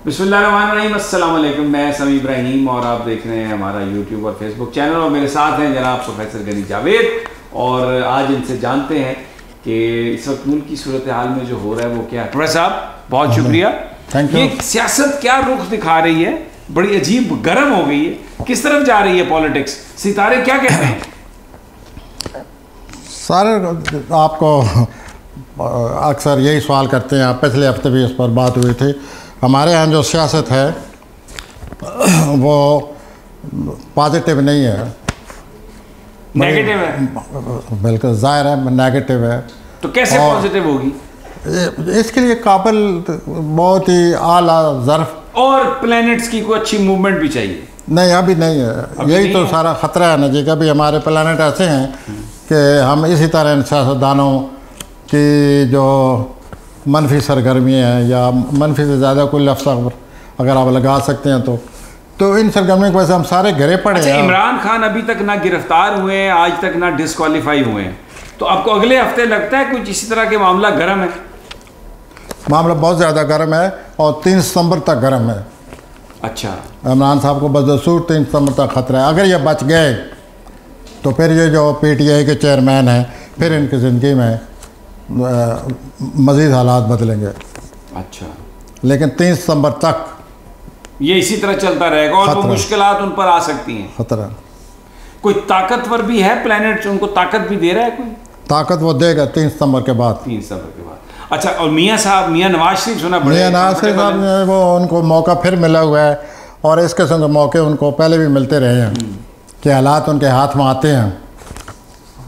बिस्मिल्लाहिर्रहमानिर्रहीम, अस्सलाम वालेकुम। मैं समी इब्राहिम और आप देख रहे हैं हमारा यूट्यूब और फेसबुक चैनल और मेरे साथ हैं जनाब प्रोफेसर गनी जावेद। और आज इनसे जानते हैं कि इस वक्त मुल्क की सूरत हाल में जो हो रहा है वो क्या है। प्रोफेसर साहब बहुत शुक्रिया। ये सियासत क्या रुख दिखा रही है, बड़ी अजीब गर्म हो गई है, किस तरफ जा रही है पॉलिटिक्स, सितारे क्या कहते हैं? सारे आपको अक्सर यही सवाल करते हैं, पिछले हफ्ते भी इस पर बात हुई थी। हमारे यहाँ जो सियासत है वो पॉजिटिव नहीं है, नेगेटिव है। बिल्कुल जाहिर है नेगेटिव है। तो कैसे पॉजिटिव होगी? इसके लिए काबिल बहुत ही आला ज़र्फ और प्लैनेट्स की कोई अच्छी मूवमेंट भी चाहिए। नहीं, अभी नहीं है। यही तो सारा ख़तरा है ना जी। कभी हमारे प्लैनेट ऐसे हैं कि हम इसी तरह इन सियासतदानों की जो मनफी सरगर्मी है या मनफी से ज़्यादा कोई लफ्ज़ अगर आप लगा सकते हैं तो इन सरगर्मी की वजह से हम सारे घिरे पड़े हैं। इमरान खान अभी तक ना गिरफ्तार हुए हैं, आज तक ना डिस्क्वालीफाई हुए हैं, तो आपको अगले हफ्ते लगता है कुछ इसी तरह के मामला गर्म है? मामला बहुत ज़्यादा गर्म है और 3 सितंबर तक गर्म है। अच्छा, इमरान साहब को बदसूर 3 सितंबर तक ख़तरा है। अगर ये बच गए तो फिर ये जो PTI के चेयरमैन हैं, फिर इनकी ज़िंदगी में मज़ीद हालात बदलेंगे। अच्छा, लेकिन 3 सितंबर तक ये इसी तरह चलता रहेगा और वो मुश्किलात उन पर आ सकती हैं। खतरा। कोई ताकतवर भी है प्लैनेट, उनको ताकत भी दे रहा है? कोई ताकत वो देगा 3 सितंबर के बाद। 3 सितंबर के बाद। अच्छा, और मियाँ साहब, मियाँ नवाज शरीफ सुना पड़ेगा। मियाँ नवाज शरीफ साहब ने वो उनको मौका फिर मिला हुआ है और इस किस्म के मौके उनको पहले भी मिलते रहे हैं कि हालात उनके हाथ में आते हैं।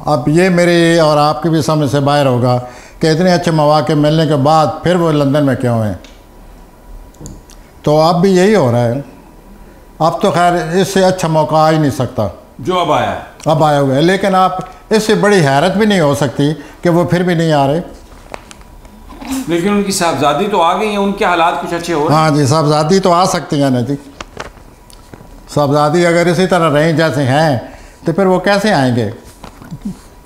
अब ये मेरी और आपकी भी समझ से बाहर होगा कि इतने अच्छे मौके मिलने के बाद फिर वो लंदन में क्यों हैं। तो अब भी यही हो रहा है। अब तो खैर इससे अच्छा मौका आ ही नहीं सकता जो अब आया हुआ है। लेकिन आप इससे बड़ी हैरत भी नहीं हो सकती कि वो फिर भी नहीं आ रहे। लेकिन उनकी साहबजादी तो आ गई है, उनके हालात कुछ अच्छे हो रहे हैं। हाँ जी, साहबजादी तो आ सकती हैं ना जी। साहबजादी अगर इसी तरह रहीं जैसे हैं तो फिर वो कैसे आएंगे?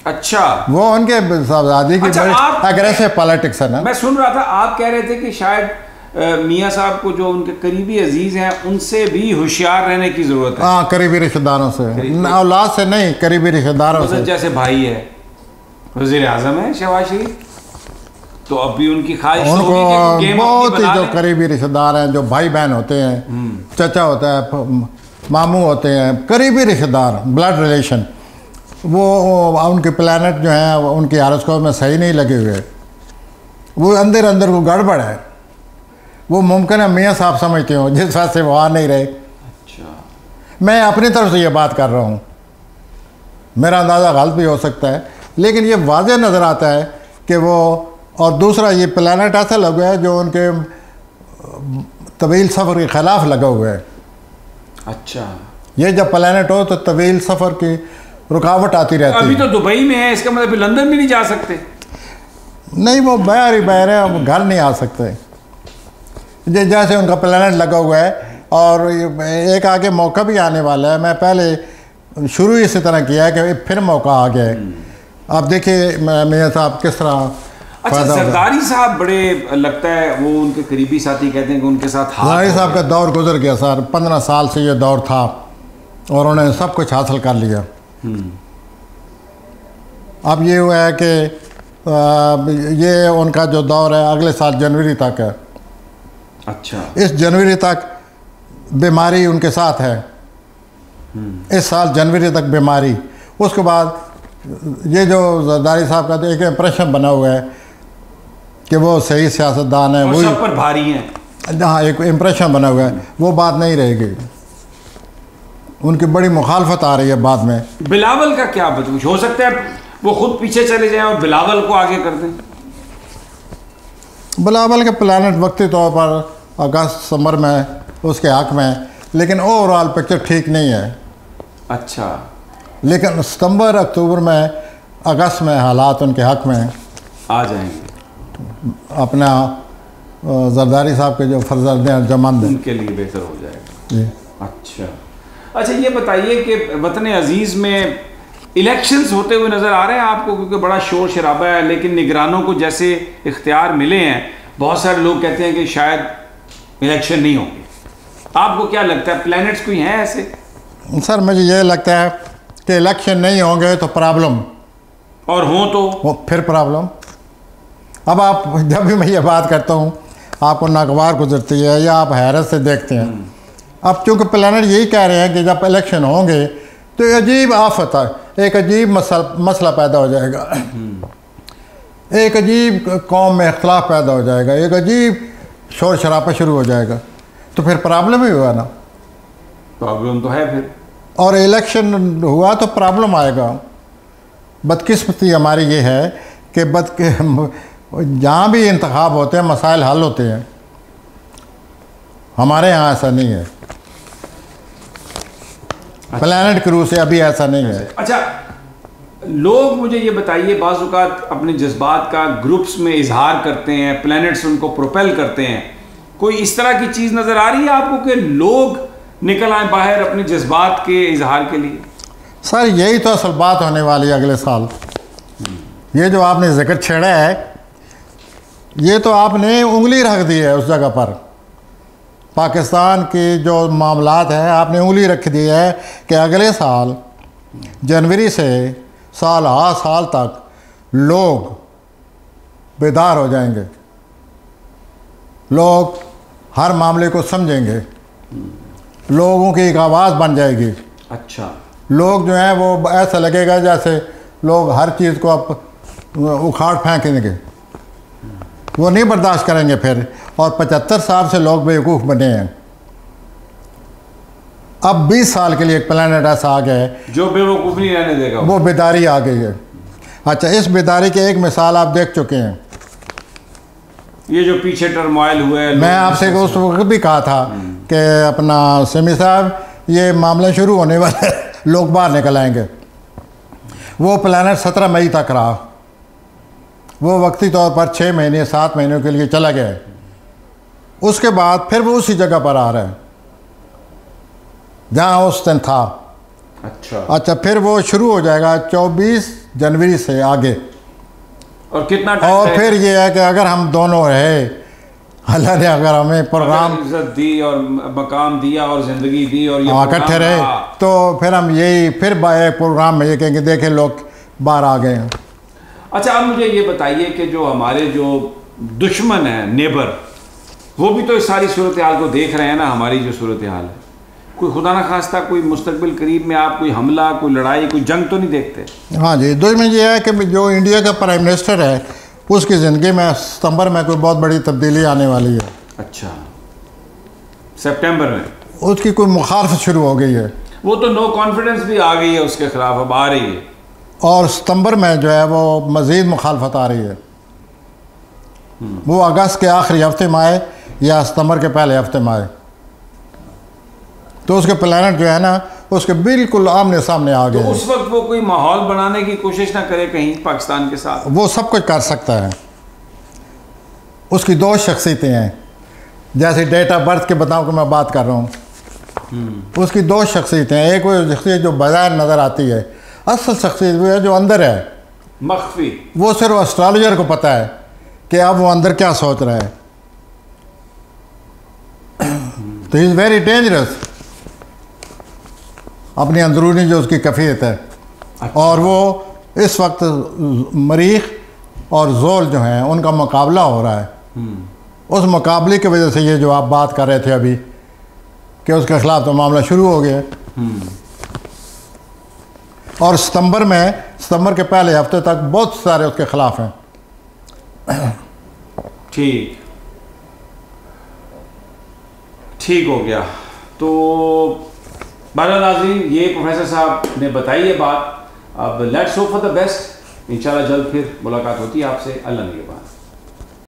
अच्छा, वो उनके साहबजादी की बड़ी अग्रेसिव पॉलिटिक्स है ना। मैं सुन रहा था आप कह रहे थे कि शायद मियाँ साहब को जो उनके करीबी अजीज हैं उनसे भी होशियार रहने की जरूरत है। हाँ, करीबी रिश्तेदारों से, औलाद से नहीं, करीबी रिश्तेदारों से। जैसे भाई है, वज़ीर आज़म है शहबाज शरीफ, तो अब भी उनकी ख्वाहिश उनको बहुत ही जो करीबी रिश्तेदार हैं, जो भाई बहन होते हैं, चचा होता है, मामू होते हैं, करीबी रिश्तेदार, ब्लड रिलेशन, वो उनके प्लैनेट जो हैं उनकी हारोस्कोप में सही नहीं लगे हुए। वो अंदर अंदर को गड़बड़ है। वो मुमकिन है मियाँ साहब समझते हो जिस वजह से वो आ नहीं रहे। अच्छा, मैं अपनी तरफ से ये बात कर रहा हूँ, मेरा अंदाज़ा गलत भी हो सकता है, लेकिन ये वाज़ेह नज़र आता है कि वो, और दूसरा ये प्लैनेट ऐसा लगा है जो उनके तवील सफ़र के ख़िलाफ़ लगा हुआ है। अच्छा, ये जब प्लैनेट हो तो तवील सफ़र की रुकावट आती रहती है। अभी तो दुबई में है, इसका मतलब लंदन भी नहीं जा सकते? नहीं, वो बाहर ही बाहर है, वो घर नहीं आ सकते। जैसे उनका प्लैनेट लगा हुआ है और एक आगे मौका भी आने वाला है। मैं पहले शुरू इसी तरह किया है कि फिर मौका आ गया है। अब देखिए मियाँ साहब किस तरह। अच्छा, जरदारी साहब बड़े लगता है, वो उनके करीबी साथी कहते हैं कि उनके साथ जरदारी साहब का दौर गुजर गया सर। 15 साल से ये दौर था और उन्होंने सब कुछ हासिल कर लिया। अब ये हुआ है कि ये उनका जो दौर है अगले साल जनवरी तक है। अच्छा, इस जनवरी तक बीमारी उनके साथ है। इस साल जनवरी तक बीमारी, उसके बाद ये जो जरदारी साहब का एक इम्प्रेशन बना हुआ है कि वो सही सियासतदान है, वो सब पर भारी हैं। हाँ, एक इम्प्रेशन बना हुआ है, वो बात नहीं रहेगी। उनकी बड़ी मुखालफत आ रही है बाद में। बिलावल का क्या कुछ हो सकता है, वो खुद पीछे चले जाएं और बिलावल को आगे कर दें? बिलावल के प्लैनेट वक्ती तौर पर अगस्त सितंबर में उसके हक़ में, लेकिन ओवरऑल पिक्चर ठीक नहीं है। अच्छा, लेकिन सितंबर अक्टूबर में अगस्त में हालात उनके हक़ में आ जाएंगे। अपना जरदारी साहब के जो फर्जंद हैं जमंद, उनके लिए बेहतर हो जाएगा। अच्छा, ये बताइए कि वतन अजीज़ में इलेक्शंस होते हुए नज़र आ रहे हैं आपको? क्योंकि बड़ा शोर शराबा है, लेकिन निगरानों को जैसे इख्तियार मिले हैं, बहुत सारे लोग कहते हैं कि शायद इलेक्शन नहीं होंगे। आपको क्या लगता है, प्लैनेट्स कोई हैं ऐसे? सर मुझे ये लगता है कि इलेक्शन नहीं होंगे तो प्रॉब्लम, और हों तो वो फिर प्रॉब्लम। अब आप जब भी मैं ये बात करता हूँ आपको नागवार गुजरती है या आप हैरत से देखते हैं। अब चूँकि प्लैनेट यही कह रहे हैं कि जब इलेक्शन होंगे तो अजीब आफत है, एक अजीब मसला पैदा हो जाएगा, एक अजीब कौम में इख्तलाफ पैदा हो जाएगा, एक अजीब शोर शराबा शुरू हो जाएगा, तो फिर प्रॉब्लम ही हुआ ना। प्रॉब्लम तो है फिर, और इलेक्शन हुआ तो प्रॉब्लम आएगा। बदकिस्मती हमारी ये है कि जहाँ भी इंतखाब होते हैं मसाइल हल होते हैं, हमारे यहाँ ऐसा नहीं है। प्लैनेट क्रू से अभी ऐसा नहीं है। अच्छा, लोग मुझे ये बताइए, बाज़ औक़ात अपने जज्बात का ग्रुप्स में इजहार करते हैं, प्लैनेट्स उनको प्रोपेल करते हैं, कोई इस तरह की चीज़ नज़र आ रही है आपको कि लोग निकल आए बाहर अपने जज्बात के इजहार के लिए? सर यही तो असल बात होने वाली है अगले साल। ये जो आपने जिक्र छेड़ा है, ये तो आपने उंगली रख दी है उस जगह पर। पाकिस्तान की जो मामलात हैं आपने उंगली रख दी है कि अगले साल जनवरी से साल तक लोग बेदार हो जाएंगे, लोग हर मामले को समझेंगे, लोगों की एक आवाज़ बन जाएगी। अच्छा, लोग जो हैं वो ऐसा लगेगा जैसे लोग हर चीज़ को अब उखाड़ फेंकेंगे, वो नहीं बर्दाश्त करेंगे फिर। और 75 साल से लोग बेवकूफ़ बने हैं। अब 20 साल के लिए एक प्लैनेट ऐसा आ गया है जो बेवकूफ़ नहीं रहने देगा, वो बेदारी आ गई है। अच्छा, इस बेदारी की एक मिसाल आप देख चुके हैं, ये जो पीछे टर्मोइल हुआ है। मैं आपसे उस वक्त भी कहा था कि अपना सिमी साहब ये मामला शुरू होने वाला है, लोग बाहर निकल आएंगे। वो प्लैनेट 17 मई तक रहा, वो वक्ती तौर पर 6 महीने 7 महीनों के लिए चला गया। उसके बाद फिर वो उसी जगह पर आ रहा है जहाँ उस दिन था। अच्छा, फिर वो शुरू हो जाएगा 24 जनवरी से आगे। और कितना टाइम? और फिर ये है कि अगर हम दोनों रहे, अल्लाह ने अगर हमें प्रोग्राम इज्जत दी और मकाम दिया और ज़िंदगी दी और ये इकट्ठे रहे, तो फिर हम यही फिर प्रोग्राम में ये कहेंगे देखें लोग बाहर आ गए हैं। अच्छा, अब मुझे ये बताइए कि जो हमारे जो दुश्मन हैं, नेबर, वो भी तो इस सारी सूरत हाल को देख रहे हैं ना, हमारी जो सूरत हाल है। कोई खुदा न खास्ता कोई मुस्तकबिल करीब में आप कोई हमला, कोई लड़ाई, कोई जंग तो नहीं देखते? हाँ जी, दुश्मन ये है कि जो इंडिया का प्राइम मिनिस्टर है उसकी ज़िंदगी में सितंबर में कोई बहुत बड़ी तब्दीली आने वाली है। अच्छा, सितंबर में उसकी कोई मुखालफत शुरू हो गई है। वो तो नो कॉन्फिडेंस भी आ गई है उसके खिलाफ, अब आ रही है। और सितंबर में जो है वो मज़ीद मुखालफत आ रही है। वो अगस्त के आखिरी हफ्ते में आए या सितंबर के पहले हफ्ते में आए, तो उसके प्लैनेट जो है ना उसके बिल्कुल आमने सामने आ गए। तो उस वक्त वो कोई माहौल बनाने की कोशिश ना करे कहीं पाकिस्तान के साथ? वो सब कुछ कर सकता है। उसकी 2 शख्सियतें हैं, जैसे डेट ऑफ बर्थ के बताऊँ कि मैं बात कर रहा हूँ। उसकी 2 शख्सियतें हैं, एक वो शख्सियत जो बाहर नज़र आती है, असल शख्सियत वो है जो अंदर है, मख्फी। वो सिर्फ एस्ट्रोलॉजर को पता है कि अब वो अंदर क्या सोच रहा है। तो ही इज़ वेरी डेंजरस, अपनी अंदरूनी जो उसकी कैफियत है। अच्छा। और वो इस वक्त मरीख और जोल जो हैं उनका मुकाबला हो रहा है। उस मुकाबले की वजह से ये जो आप बात कर रहे थे अभी कि उसके खिलाफ तो मामला शुरू हो गया। और सितंबर के पहले हफ्ते तक बहुत सारे उसके खिलाफ हैं। ठीक हो गया। तो बहरहाल नाज़रीन, ये प्रोफेसर साहब ने बताई है बात। अब let's hope for the best. इंशाल्लाह जल्द फिर मुलाकात होती है आपसे। अल्लाह निगहबान।